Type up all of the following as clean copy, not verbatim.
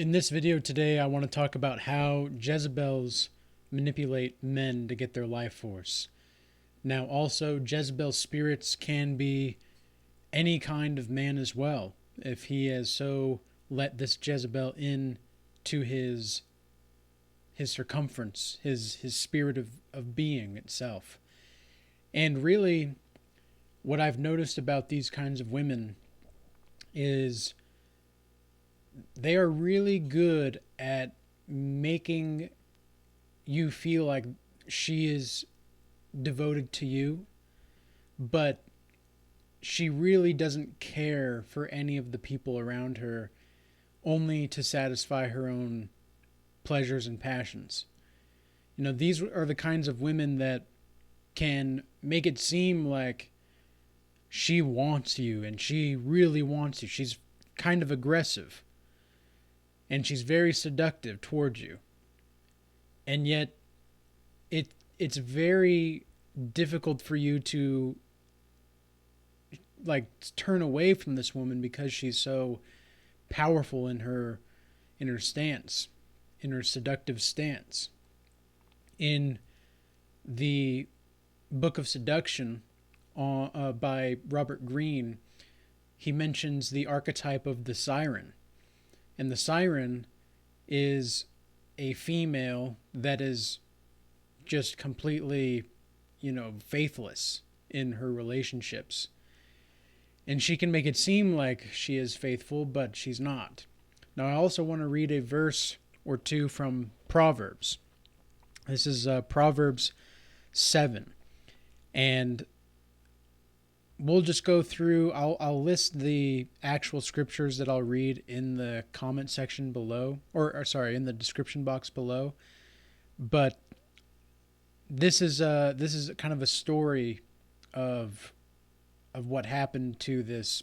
In this video today, I want to talk about how Jezebels manipulate men to get their life force. Now, also, Jezebel's spirits can be any kind of man as well, if he has so let this Jezebel in to his circumference, his spirit of being itself. And really, what I've noticed about these kinds of women is they are really good at making you feel like she is devoted to you, but she really doesn't care for any of the people around her, only to satisfy her own pleasures and passions. You know, these are the kinds of women that can make it seem like she wants you and she really wants you. She's kind of aggressive and she's very seductive towards you. And yet it's very difficult for you to turn away from this woman because she's so powerful in her stance, in her seductive stance. In the Book of Seduction by Robert Greene, he mentions the archetype of the siren. And the siren is a female that is just completely, faithless in her relationships. And she can make it seem like she is faithful, but she's not. Now, I also want to read a verse or two from Proverbs. This is Proverbs 7. And we'll just go through, I'll list the actual scriptures that I'll read in the comment section below, or sorry, in the description box below. But this is kind of a story of what happened to this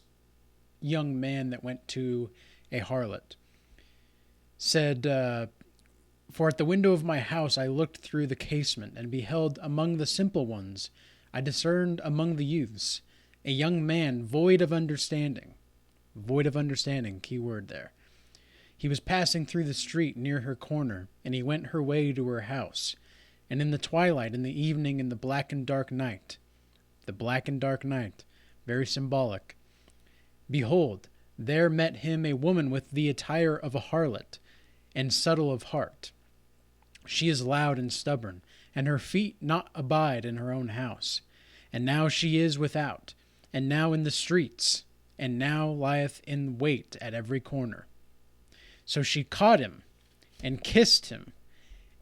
young man that went to a harlot. Said, "For at the window of my house I looked through the casement, and beheld among the simple ones, I discerned among the youths, a young man void of understanding." Void of understanding, key word there. "He was passing through the street near her corner, and he went her way to her house. And in the twilight, in the evening, in the black and dark night," the black and dark night, very symbolic, "behold, there met him a woman with the attire of a harlot, and subtle of heart. She is loud and stubborn, and her feet not abide in her own house. And now she is without, and now in the streets, and now lieth in wait at every corner. So she caught him, and kissed him,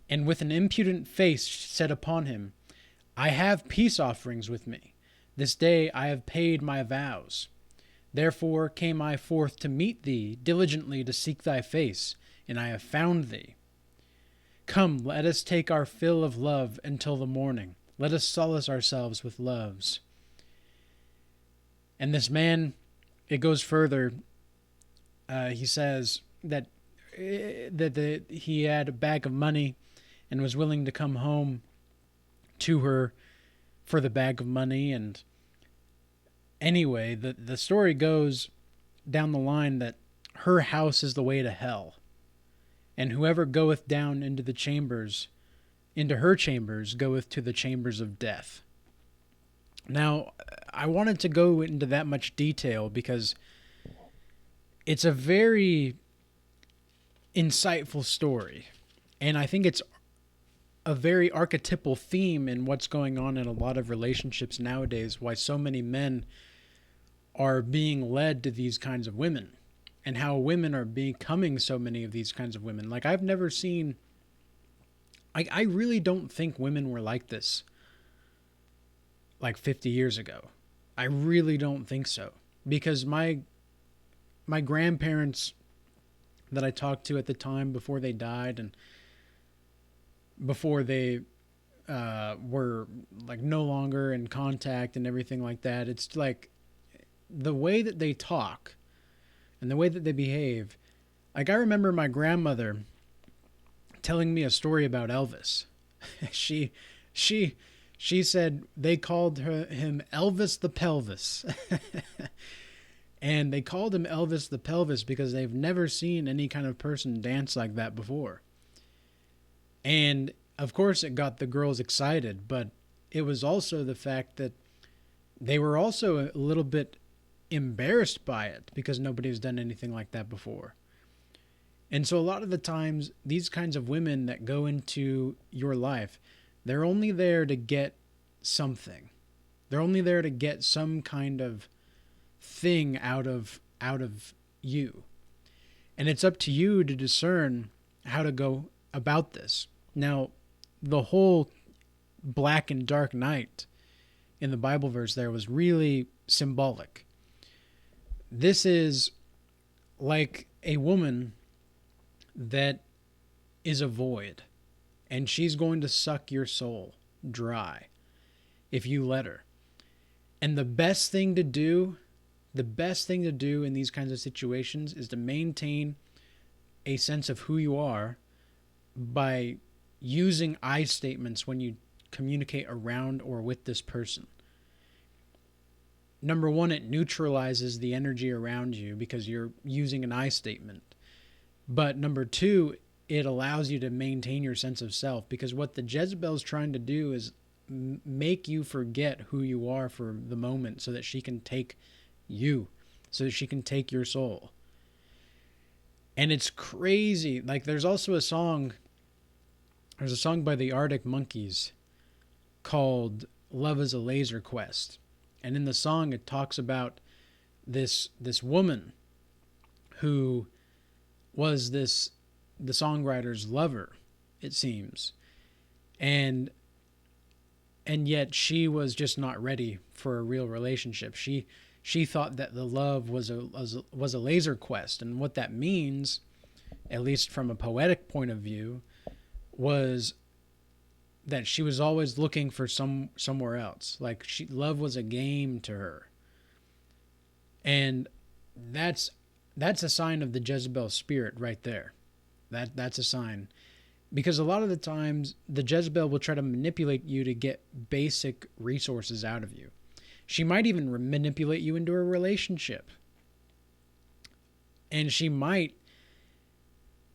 and with an impudent face said upon him, I have peace offerings with me. This day I have paid my vows. Therefore came I forth to meet thee, diligently to seek thy face, and I have found thee. Come, let us take our fill of love until the morning. Let us solace ourselves with loves." And this man, it goes further. He says that he had a bag of money and was willing to come home to her for the bag of money. And anyway, the story goes down the line that her house is the way to hell. And whoever goeth down into the chambers, into her chambers, goeth to the chambers of death. Now, I wanted to go into that much detail because it's a very insightful story. And I think it's a very archetypal theme in what's going on in a lot of relationships nowadays, why so many men are being led to these kinds of women, and how women are becoming so many of these kinds of women. Like, I've never seen... I really don't think women were like this like 50 years ago. I really don't think so. Because my grandparents that I talked to at the time before they died and before they were like no longer in contact and everything like that, it's like the way that they talk and the way that they behave. Like, I remember my grandmother telling me a story about Elvis. she said they called him Elvis the Pelvis. And they called him Elvis the Pelvis because they've never seen any kind of person dance like that before. And of course it got the girls excited, but it was also the fact that they were also a little bit embarrassed by it because nobody's done anything like that before. And so a lot of the times, these kinds of women that go into your life, they're only there to get something. They're only there to get some kind of thing out of you. And it's up to you to discern how to go about this. Now, the whole black and dark night in the Bible verse there was really symbolic. This is like a woman that is a void, and she's going to suck your soul dry if you let her. And the best thing to do in these kinds of situations is to maintain a sense of who you are by using I statements when you communicate around or with this person. Number one, it neutralizes the energy around you because you're using an I statement. But number two, it allows you to maintain your sense of self, because what the Jezebel is trying to do is make you forget who you are for the moment so that she can take you, so that she can take your soul. And it's crazy. Like, there's a song by the Arctic Monkeys called Love is a Laser Quest. And in the song, it talks about this woman who was the songwriter's lover, it seems. And yet she was just not ready for a real relationship. She thought that the love was a laser quest. And what that means, at least from a poetic point of view, was that she was always looking for somewhere else. Like, love was a game to her. And that's a sign of the Jezebel spirit right there. That's a sign. Because a lot of the times, the Jezebel will try to manipulate you to get basic resources out of you. She might even manipulate you into a relationship. And she might...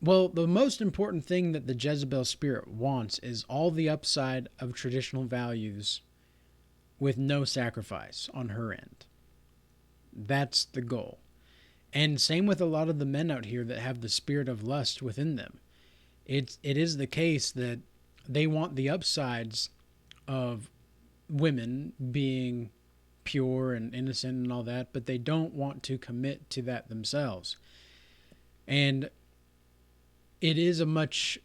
Well, the most important thing that the Jezebel spirit wants is all the upside of traditional values with no sacrifice on her end. That's the goal. And same with a lot of the men out here that have the spirit of lust within them. It is the case that they want the upsides of women being pure and innocent and all that, but they don't want to commit to that themselves. And it is a much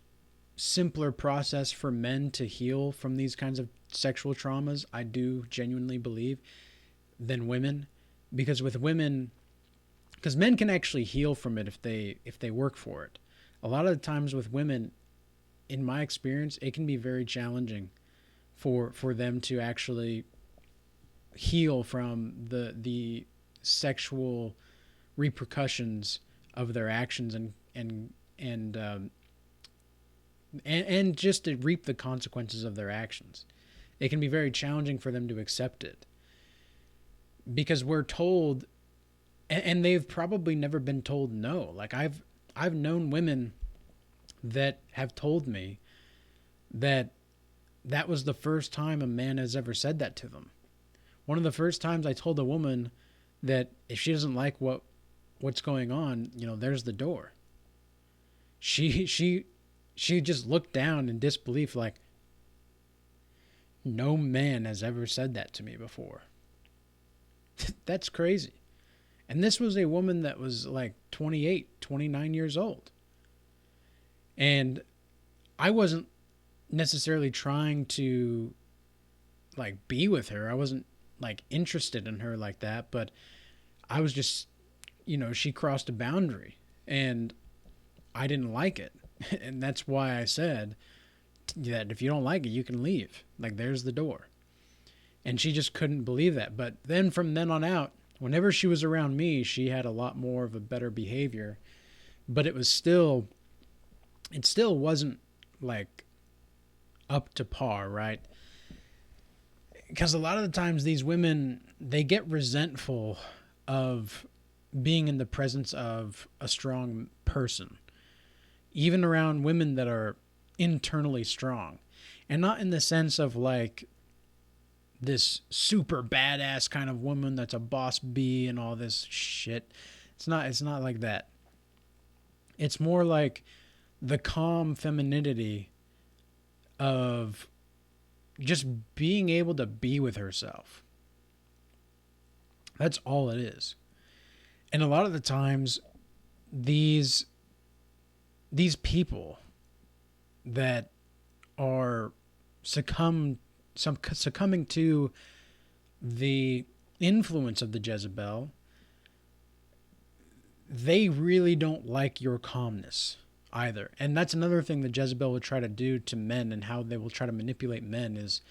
simpler process for men to heal from these kinds of sexual traumas, I do genuinely believe, than women. Because with women, because men can actually heal from it if they work for it. A lot of the times with women, in my experience, it can be very challenging for them to actually heal from the sexual repercussions of their actions and just to reap the consequences of their actions. It can be very challenging for them to accept it, because we're told, and they've probably never been told no. Like, I've known women that have told me that was the first time a man has ever said that to them. One of the first times I told a woman that if she doesn't like what's going on, there's the door. She just looked down in disbelief, like, no man has ever said that to me before. That's crazy. And this was a woman that was like 28, 29 years old. And I wasn't necessarily trying to like be with her. I wasn't like interested in her like that, but I was just, she crossed a boundary and I didn't like it. And that's why I said that if you don't like it, you can leave. Like, there's the door. And she just couldn't believe that. But then from then on out, whenever she was around me, she had a lot more of a better behavior. But it still wasn't like up to par, right? Because a lot of the times these women, they get resentful of being in the presence of a strong person, even around women that are internally strong. And not in the sense of like this super badass kind of woman that's a boss bee and all this shit. It's not like that. It's more like the calm femininity of just being able to be with herself. That's all it is. And a lot of the times these people that are succumbing to the influence of the Jezebel, they really don't like your calmness either. And that's another thing that Jezebel will try to do to men, and how they will try to manipulate men is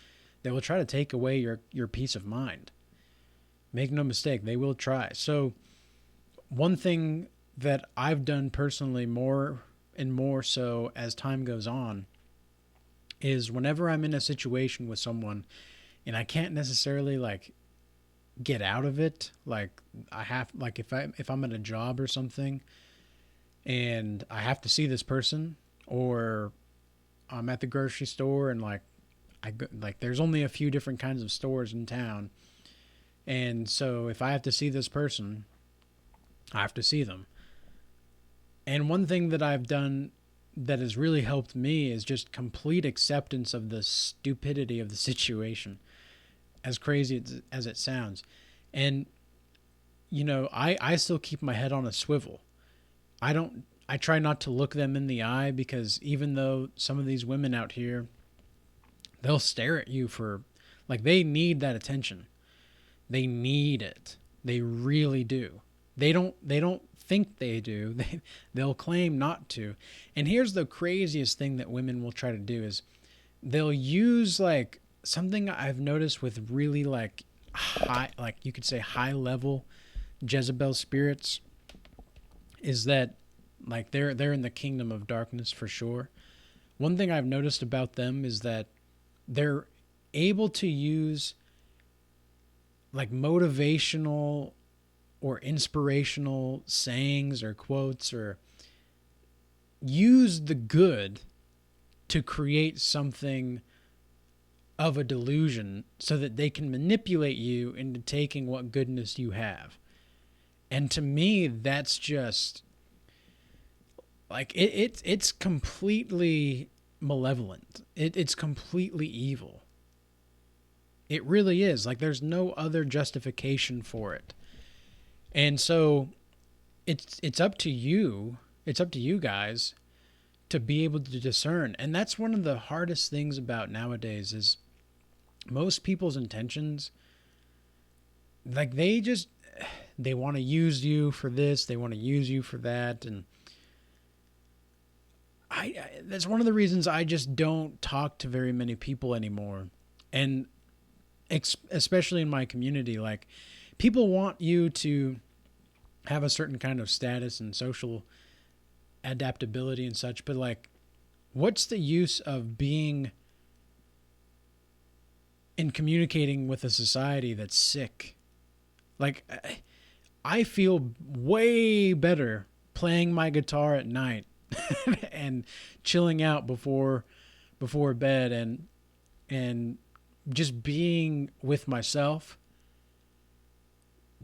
they will try to take away your peace of mind. Make no mistake, they will try. So one thing that I've done personally more and more so as time goes on is whenever I'm in a situation with someone and I can't necessarily like get out of it, like I have, like if I'm at a job or something and I have to see this person, or I'm at the grocery store and like there's only a few different kinds of stores in town, and so if I have to see this person, I have to see them. And one thing that I've done that has really helped me is just complete acceptance of the stupidity of the situation, as crazy as it sounds. And, you know, I still keep my head on a swivel. I try not to look them in the eye, because even though some of these women out here, they'll stare at you for, like, they need that attention. They need it. They really do. They don't think they do. They'll claim not to. And here's the craziest thing that women will try to do is they'll use like something I've noticed with really like high, like you could say high level Jezebel spirits, is that like they're in the kingdom of darkness for sure. One thing I've noticed about them is that they're able to use like motivational or inspirational sayings or quotes, or use the good to create something of a delusion so that they can manipulate you into taking what goodness you have. And to me, that's just like it's completely malevolent. It's completely evil. It really is. Like there's no other justification for it. And so it's up to you. It's up to you guys to be able to discern. And that's one of the hardest things about nowadays is most people's intentions, like they want to use you for this, they want to use you for that. And I that's one of the reasons I just don't talk to very many people anymore. And especially in my community, like people want you to have a certain kind of status and social adaptability and such, but like, what's the use of being in communicating with a society that's sick? Like, I feel way better playing my guitar at night and chilling out before bed and just being with myself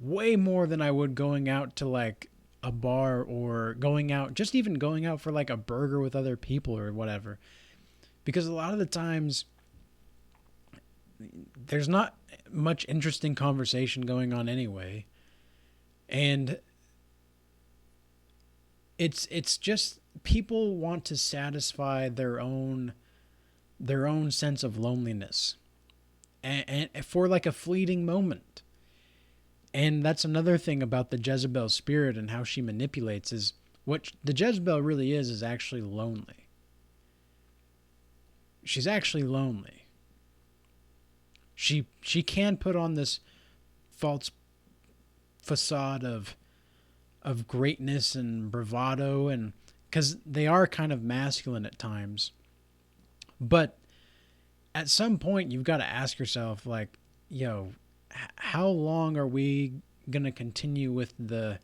way more than I would going out to like a bar, or going out for like a burger with other people or whatever. Because a lot of the times there's not much interesting conversation going on anyway. And it's just people want to satisfy their own sense of loneliness and for like a fleeting moment. And that's another thing about the Jezebel spirit and how she manipulates, is what the Jezebel really is actually lonely. She's actually lonely. She can put on this false facade of greatness and bravado, and because they are kind of masculine at times. But at some point you've got to ask yourself, like, yo, how long are we going to continue with the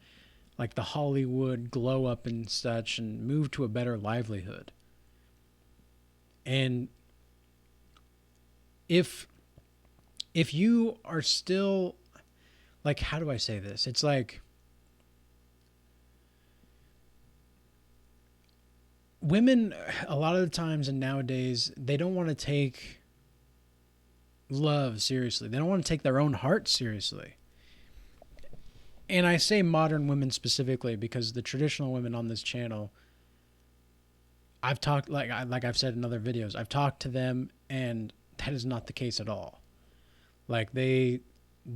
like the Hollywood glow up and such and move to a better livelihood. And if you are still, like, how do I say this? It's like women a lot of the times and nowadays, they don't want to take love seriously. They don't want to take their own heart seriously. And I say modern women specifically because the traditional women on this channel, I've talked, like I've said in other videos, I've talked to them, and that is not the case at all. Like they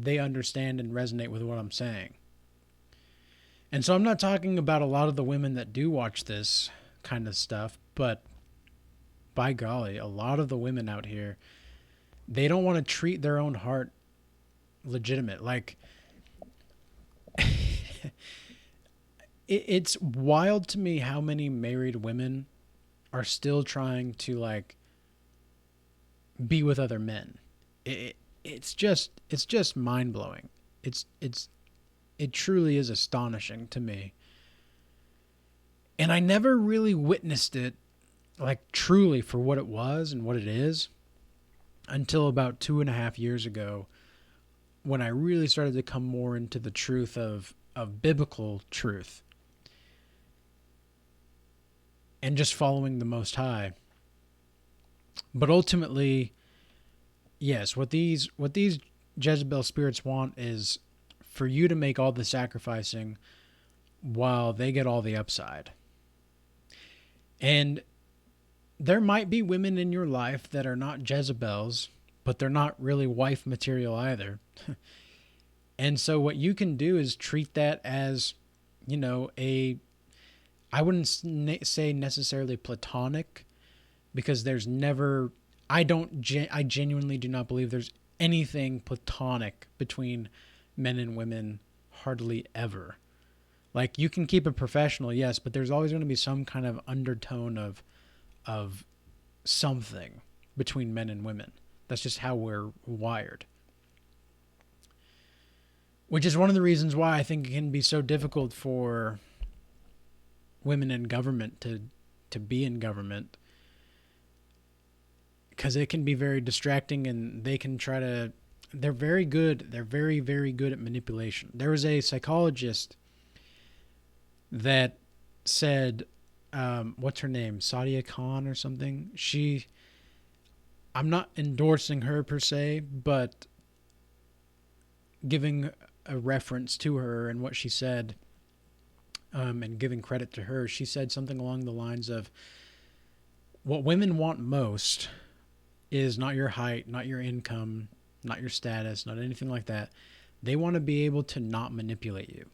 understand and resonate with what I'm saying. And so I'm not talking about a lot of the women that do watch this kind of stuff, but by golly, a lot of the women out here, they don't want to treat their own heart legitimate. Like, it's wild to me how many married women are still trying to, like, be with other men. It's just mind-blowing. It truly is astonishing to me. And I never really witnessed it, like, truly for what it was and what it is until about 2.5 years ago, when I really started to come more into the truth of biblical truth and just following the Most High. But ultimately, yes, what these Jezebel spirits want is for you to make all the sacrificing while they get all the upside. And there might be women in your life that are not Jezebels, but they're not really wife material either. And so what you can do is treat that as, you know, I wouldn't say necessarily platonic, because there's never, I genuinely do not believe there's anything platonic between men and women, hardly ever. Like, you can keep it professional, yes, but there's always going to be some kind of undertone of something between men and women. That's just how we're wired. Which is one of the reasons why I think it can be so difficult for women in government to be in government, because it can be very distracting, and they can try to, they're very good. They're very, very good at manipulation. There was a psychologist that said, what's her name? Sadia Khan or something. I'm not endorsing her per se, but giving a reference to her and what she said, and giving credit to her, she said something along the lines of, what women want most is not your height, not your income, not your status, not anything like that. They want to be able to not manipulate you.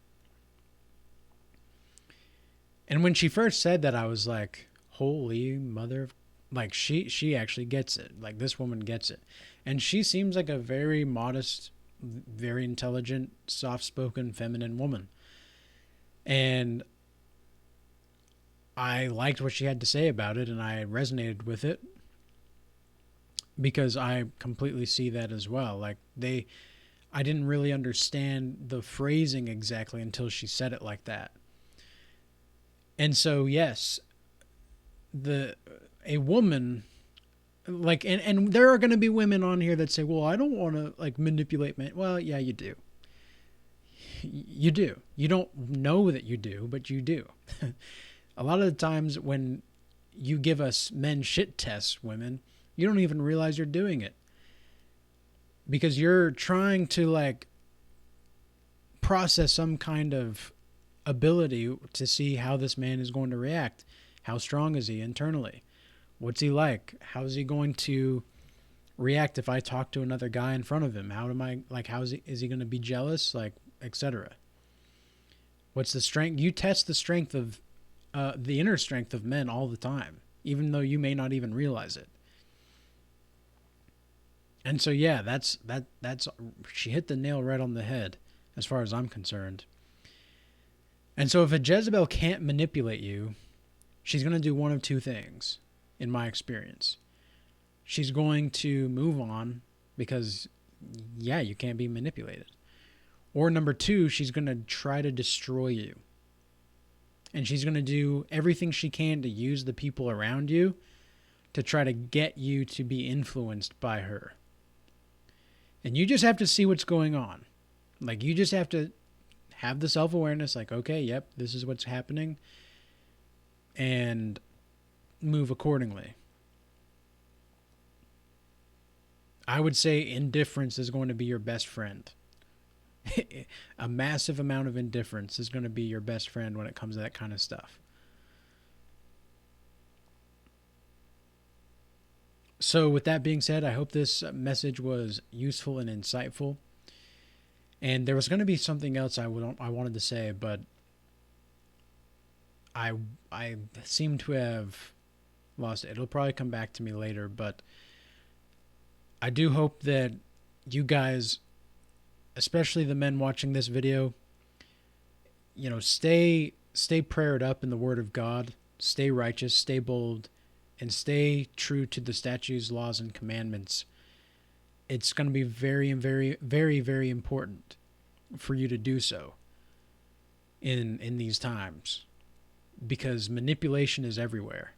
And when she first said that, I was like, holy mother of, like, she actually gets it. Like, this woman gets it. And she seems like a very modest, very intelligent, soft-spoken, feminine woman. And I liked what she had to say about it, and I resonated with it, because I completely see that as well. Like, I didn't really understand the phrasing exactly until she said it like that. And so, yes, a woman, like, and there are going to be women on here that say, well, I don't want to, like, manipulate men. Well, yeah, you do. You do. You don't know that you do, but you do. A lot of the times when you give us men shit tests, women, you don't even realize you're doing it, because you're trying to, like, process some kind of ability to see how this man is going to react. How strong is he internally? What's he like? How is he going to react if I talk to another guy in front of him? How is he going to be jealous? Like, etc. What's the strength? You test the strength of, the inner strength of men all the time, even though you may not even realize it. And so, yeah, that's she hit the nail right on the head as far as I'm concerned. And so if a Jezebel can't manipulate you, she's going to do one of two things, in my experience. She's going to move on because, yeah, you can't be manipulated. Or number two, she's going to try to destroy you. And she's going to do everything she can to use the people around you to try to get you to be influenced by her. And you just have to see what's going on. Like, you just have to have the self-awareness, like, okay, yep, this is what's happening, and move accordingly. I would say indifference is going to be your best friend. A massive amount of indifference is going to be your best friend when it comes to that kind of stuff. So with that being said, I hope this message was useful and insightful. And there was going to be something else I wanted to say, but I seem to have lost it. It'll probably come back to me later, but I do hope that you guys, especially the men watching this video, stay prayered up in the Word of God, stay righteous, stay bold, and stay true to the statutes, laws, and commandments. It's going to be very, very, very, very important for you to do so in these times, because manipulation is everywhere.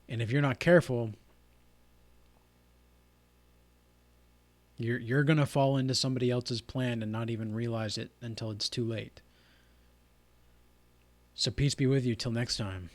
And if you're not careful, you're going to fall into somebody else's plan and not even realize it until it's too late. So peace be with you till next time.